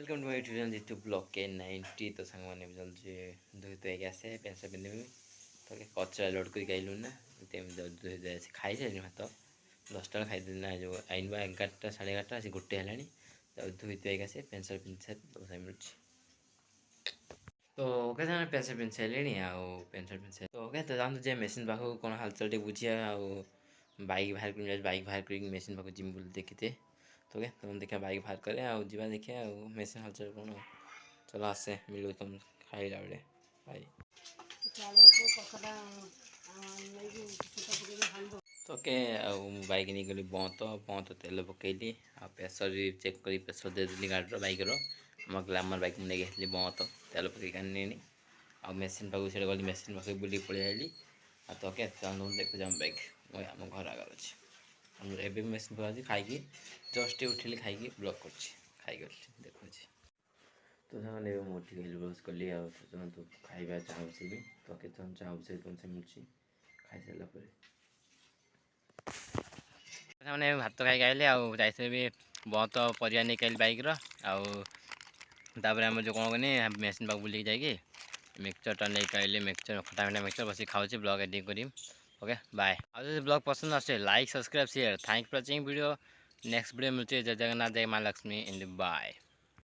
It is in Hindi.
वेलकम टू माय यूट्यूब जितु ब्लॉग के 90 तो संग माने चलছে দুই তো এসে পেনসা পিন্ধি তো কচরা লোড করে গাইলু না তেম দুই দুই এসে খাই যাই ভাত 10টা খাই দিন না जो आइनबा 11টা 11:30 আসি গোটে হেলানি তো দুই তো এসে পেনসা পিন্ধি তো সাই মিলছি तो ओके जाने पेंसिल पेंसिल लेनी आओ पेंसिल पेंसिल तो ओके तो जान जे मशीन पाखु कोन हालचाल टे बुझिया आओ बाइक बाहर कर मशीन पाखु जिम बोल देखते तो ओके तुम देखा बाइक बाहर करे आओ जीवा देखे आओ मशीन हालचाल कोन चलो आसे मिलो तुम खाइला बेले बाय तो ओके बाइक नहीं गली बहुत तेल पकईली आ प्रेसर चेक कर प्रेसर दे देली गाड़ी बाइक रो ग्लैमर बाइक नहीं गई बहुत तेल पकई आनी आ मेसीन पाक से गली मेसीन पाक बुली पलि आइली आ तो ओके देखो जाम बाइक आम घर आगे अच्छे एवं मेसीन पाक खाई जस्ट उठिली खाई ब्लॉक कर खाई देखो तो मैंने मोटी ब्रश कली तो खाଇବା ଚାହୁଁଛି ବି ତ କେତେ ଚାହୁଁଛି ତୁମसे ମିଳୁଛି ଖାଇ ସାରିଲା ପରେ मैंने भात खाई आइले आइसे भी बहुत परिया नहीं खाइल बाइक आउे आम जो कौन कनी मेसीन पाक बुलिक जाकि मिक्सचरटा नहीं खाइले मिक्सचर खटा मिठा मिक्सचर बस खाऊँ ब्लॉग एडिट करी ओके बाय आज ब्लॉग पसंद आसे like subscribe share thank for watching video next video मिलते जय जगन्नाथ जय माँ लक्ष्मी इन बाय।